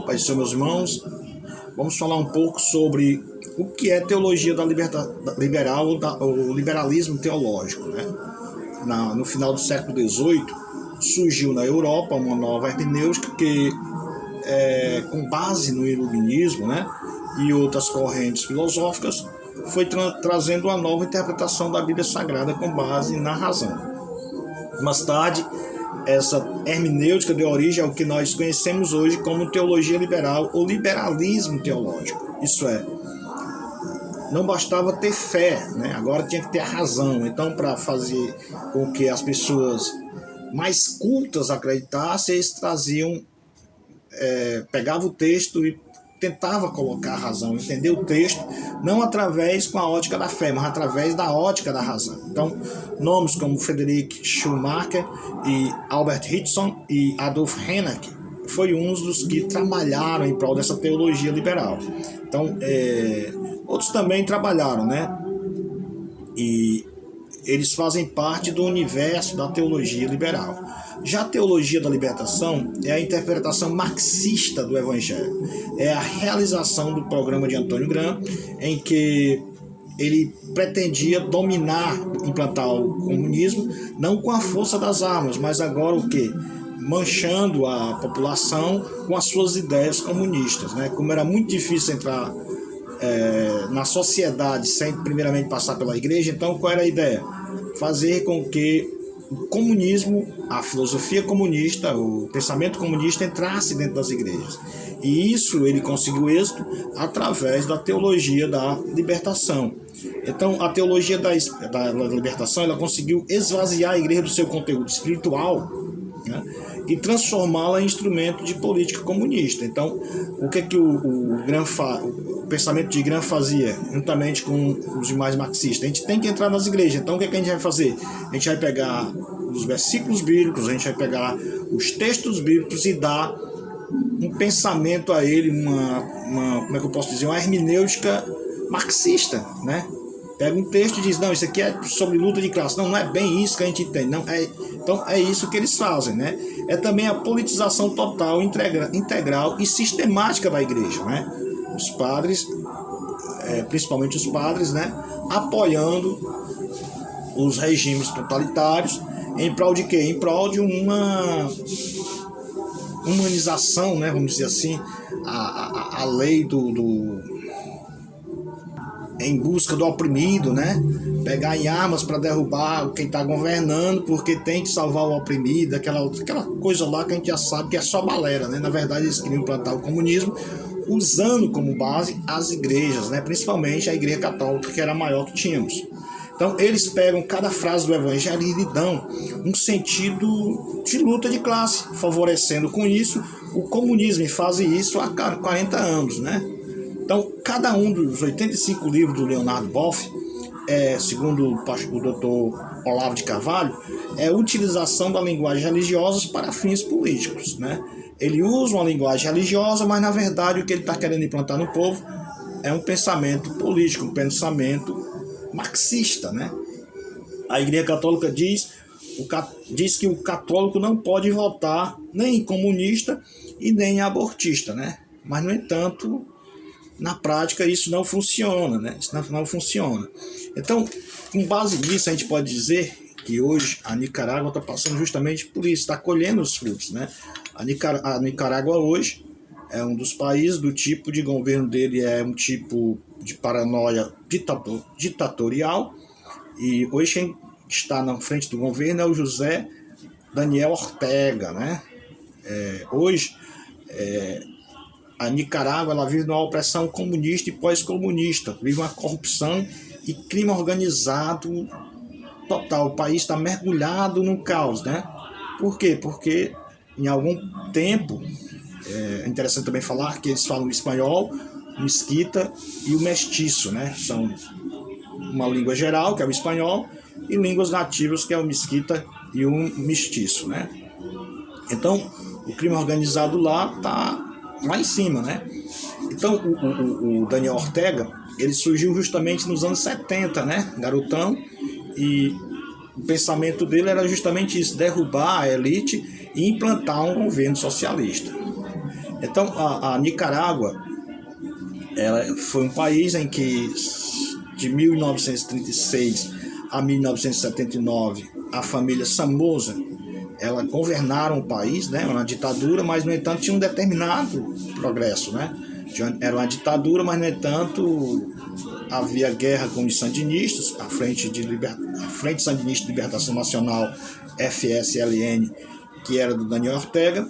Pai do Senhor, meus irmãos, vamos falar um pouco sobre o que é teologia da liberal, o liberalismo teológico, né? No final do século XVIII, surgiu na Europa uma nova hermenêutica que, com base no iluminismo, né, e outras correntes filosóficas, foi trazendo uma nova interpretação da Bíblia Sagrada com base na razão. Mais tarde, essa hermenêutica deu origem ao que nós conhecemos hoje como teologia liberal ou liberalismo teológico. Isso é, não bastava ter fé, né? Agora tinha que ter a razão. Então, para fazer com que as pessoas mais cultas acreditassem, eles pegavam o texto e tentava colocar a razão, entender o texto, não através com a ótica da fé, mas através da ótica da razão. Então, nomes como Friedrich Schleiermacher e Albert Hitchson e Adolf Henneck foi um dos que trabalharam em prol dessa teologia liberal. Então, outros também trabalharam, né? E eles fazem parte do universo da teologia liberal. Já a teologia da libertação é a interpretação marxista do Evangelho. É a realização do programa de Antônio Graham, em que ele pretendia dominar, implantar o comunismo, não com a força das armas, mas agora o quê? Manchando a população com as suas ideias comunistas, né? Como era muito difícil entrar na sociedade sem primeiramente passar pela igreja, então qual era a ideia? Fazer com que o comunismo, a filosofia comunista, o pensamento comunista entrasse dentro das igrejas. E isso ele conseguiu êxito através da teologia da libertação. Então, a teologia da libertação, ela conseguiu esvaziar a igreja do seu conteúdo espiritual, né, e transformá-la em instrumento de política comunista. Então, o que é que o pensamento de Graham fazia, juntamente com os demais marxistas? A gente tem que entrar nas igrejas. Então, o que é que a gente vai fazer? A gente vai pegar os versículos bíblicos, a gente vai pegar os textos bíblicos e dar um pensamento a ele, como é que eu posso dizer, uma hermenêutica marxista, né? Pega um texto e diz, não, isso aqui é sobre luta de classe. Não, não é bem isso que a gente entende. Não, então é isso que eles fazem, né? É também a politização total, integral e sistemática da igreja, né? Os padres, principalmente os padres, né? Apoiando os regimes totalitários em prol de quê? Em prol de uma humanização, né? Vamos dizer assim, a lei em busca do oprimido, né? Pegar em armas para derrubar quem está governando, porque tem que salvar o oprimido, aquela coisa lá que a gente já sabe que é só balela, né? Na verdade, eles queriam implantar o comunismo usando como base as igrejas, né? Principalmente a igreja católica, que era a maior que tínhamos. Então, eles pegam cada frase do Evangelho e lhe dão um sentido de luta de classe, favorecendo com isso o comunismo, e fazem isso há 40 anos, né? Então, cada um dos 85 livros do Leonardo Boff, segundo o doutor Olavo de Carvalho, é a utilização da linguagem religiosa para fins políticos, né? Ele usa uma linguagem religiosa, mas na verdade o que ele está querendo implantar no povo é um pensamento político, um pensamento marxista, né? A Igreja Católica diz que o católico não pode votar nem em comunista e nem em abortista, né? Mas, no entanto, na prática isso não funciona, né? Isso não funciona. Então, com base nisso, a gente pode dizer que hoje a Nicarágua está passando justamente por isso, está colhendo os frutos, né? A Nicarágua hoje é um dos países do tipo de governo dele, é um tipo de paranoia ditatorial, e hoje quem está na frente do governo é o José Daniel Ortega, né? Hoje a Nicarágua ela vive numa opressão comunista e pós-comunista, vive uma corrupção e crime organizado total. O país está mergulhado no caos, né? Por quê? Porque em algum tempo, é interessante também falar que eles falam espanhol, mesquita e o mestiço, né? São uma língua geral, que é o espanhol, e línguas nativas, que é o mesquita e o mestiço, né? Então, o crime organizado lá está lá em cima, né? Então, o Daniel Ortega, ele surgiu justamente nos anos 70, né? Garotão, e o pensamento dele era justamente isso, derrubar a elite e implantar um governo socialista. Então, a Nicarágua, ela foi um país em que, de 1936 a 1979, a família Somoza, ela governaram o país, né, uma ditadura, mas, no entanto, tinha um determinado progresso, né? Era uma ditadura, mas, no entanto, havia guerra com os sandinistas, a Frente Sandinista de Libertação Nacional, FSLN, que era do Daniel Ortega,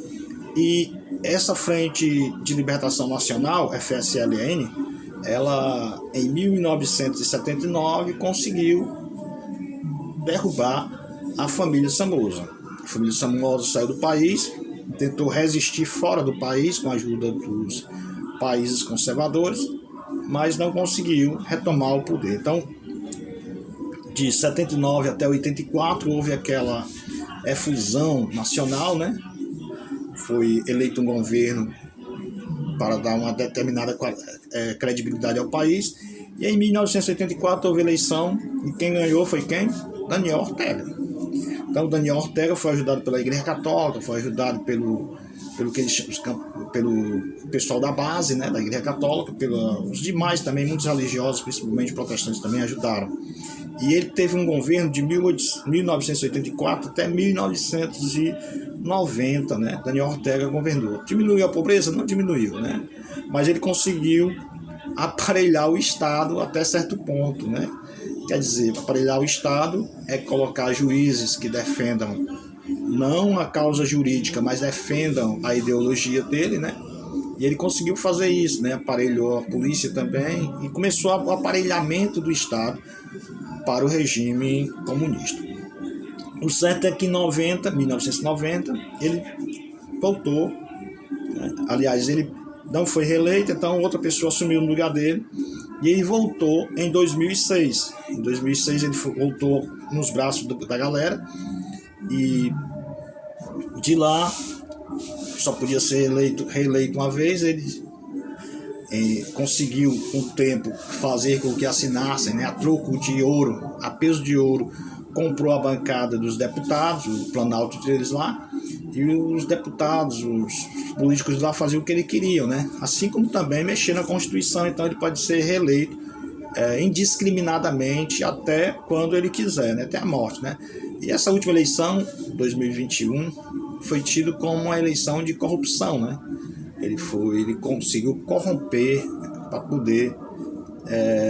e essa Frente de Libertação Nacional, FSLN, ela, em 1979, conseguiu derrubar a família Somoza. A família Somoza saiu do país, tentou resistir fora do país com a ajuda dos países conservadores, mas não conseguiu retomar o poder. Então, de 79 até 84, houve aquela efusão nacional, né? Foi eleito um governo para dar uma determinada credibilidade ao país, e em 1984 houve eleição, e quem ganhou foi quem? Daniel Ortega. Então, Daniel Ortega foi ajudado pela Igreja Católica, foi ajudado pelo pessoal da base, né, da Igreja Católica, pelos demais também, muitos religiosos, principalmente protestantes, também ajudaram. E ele teve um governo de 1984 até 1990, né? Daniel Ortega governou. Diminuiu a pobreza? Não diminuiu, né? Mas ele conseguiu aparelhar o Estado até certo ponto, né? Quer dizer, aparelhar o Estado é colocar juízes que defendam não a causa jurídica, mas defendam a ideologia dele, né? E ele conseguiu fazer isso, né? Aparelhou a polícia também e começou o aparelhamento do Estado para o regime comunista. O certo é que em 1990, ele voltou, né? Aliás, ele não foi reeleito, então outra pessoa assumiu no lugar dele, e ele voltou em 2006. Em 2006 ele voltou nos braços da galera, e de lá só podia ser reeleito uma vez. Ele conseguiu, com o tempo, fazer com que assinassem, né, a troco de ouro, a peso de ouro, comprou a bancada dos deputados, o Planalto deles lá, e os deputados, os políticos lá faziam o que ele queriam, né? Assim como também mexer na Constituição, então ele pode ser reeleito indiscriminadamente até quando ele quiser, né? Até a morte, né? E essa última eleição, 2021, foi tido como uma eleição de corrupção, né? Ele conseguiu corromper para poder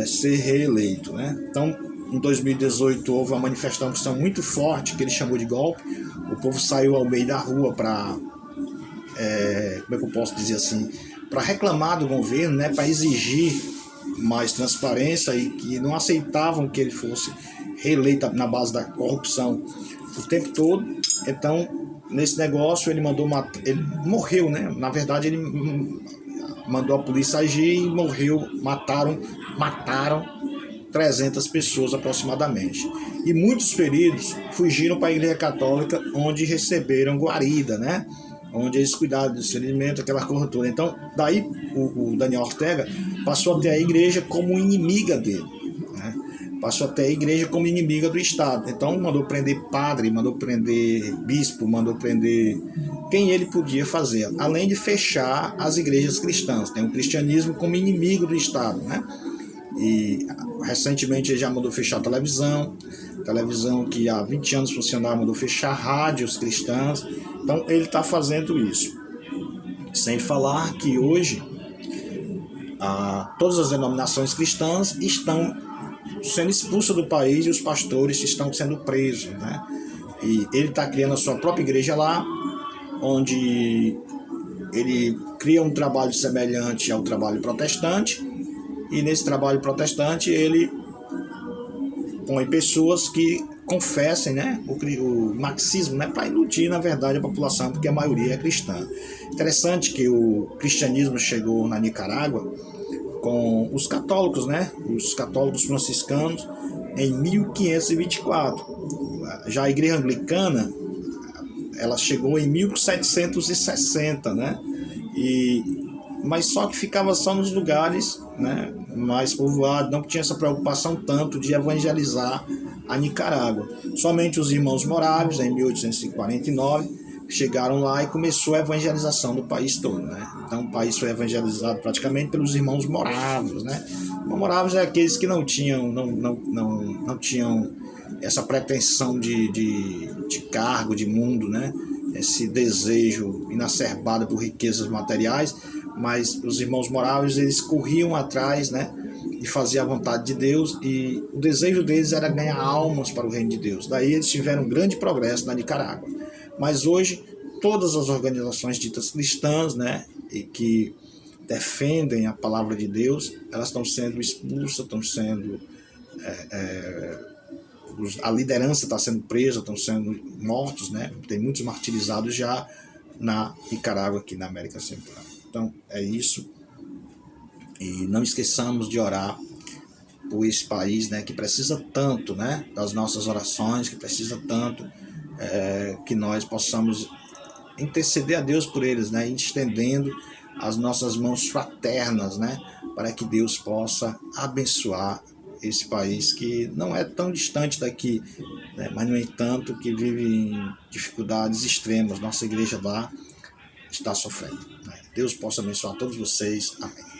ser reeleito, né? Então, em 2018 houve uma manifestação muito forte que ele chamou de golpe. O povo saiu ao meio da rua para, como é que eu posso dizer assim, para reclamar do governo, né? Para exigir mais transparência, e que não aceitavam que ele fosse reeleito na base da corrupção o tempo todo. Então, nesse negócio, ele morreu, né? Na verdade, ele mandou a polícia agir e morreu, mataram 300 pessoas aproximadamente. E muitos feridos fugiram para a Igreja Católica, onde receberam guarida, né? Onde eles cuidaram do discernimento, aquela coisa toda. Então, daí o Daniel Ortega passou até a igreja como inimiga dele, né? Passou até a igreja como inimiga do Estado. Então, mandou prender padre, mandou prender bispo, mandou prender quem ele podia fazer, além de fechar as igrejas cristãs. Tem o cristianismo como inimigo do Estado, né? E recentemente ele já mandou fechar a televisão que há 20 anos funcionava, mandou fechar rádios cristãs. Então ele está fazendo isso. Sem falar que hoje todas as denominações cristãs estão sendo expulsas do país e os pastores estão sendo presos, né? E ele está criando a sua própria igreja lá, onde ele cria um trabalho semelhante ao trabalho protestante. E nesse trabalho protestante ele põe pessoas que confessem, né, o marxismo, né, para iludir, na verdade, a população, porque a maioria é cristã. Interessante que o cristianismo chegou na Nicarágua com os católicos, né, os católicos franciscanos, em 1524. Já a igreja anglicana, ela chegou em 1760, né, mas só que ficava só nos lugares, né, mais povoados, não tinha essa preocupação tanto de evangelizar a Nicarágua. Somente os irmãos morávios, em 1849, chegaram lá e começou a evangelização do país todo, né? Então o país foi evangelizado praticamente pelos irmãos moravos, né? Irmãos moravos é aqueles que não tinham essa pretensão de cargo, de mundo, né? Esse desejo inacerbado por riquezas materiais, mas os irmãos moravos, eles corriam atrás, né? De fazer a vontade de Deus, e o desejo deles era ganhar almas para o reino de Deus. Daí eles tiveram um grande progresso na Nicarágua. Mas hoje, todas as organizações ditas cristãs, né, e que defendem a palavra de Deus, elas estão sendo expulsas, estão sendo... a liderança está sendo presa, estão sendo mortos, né? Tem muitos martirizados já na Nicarágua, aqui na América Central. Então, é isso. E não esqueçamos de orar por esse país, né, que precisa tanto, né, das nossas orações, que precisa tanto que nós possamos interceder a Deus por eles, né, estendendo as nossas mãos fraternas, né, para que Deus possa abençoar esse país que não é tão distante daqui, né, mas no entanto que vive em dificuldades extremas. Nossa igreja lá está sofrendo, né? Deus possa abençoar todos vocês. Amém.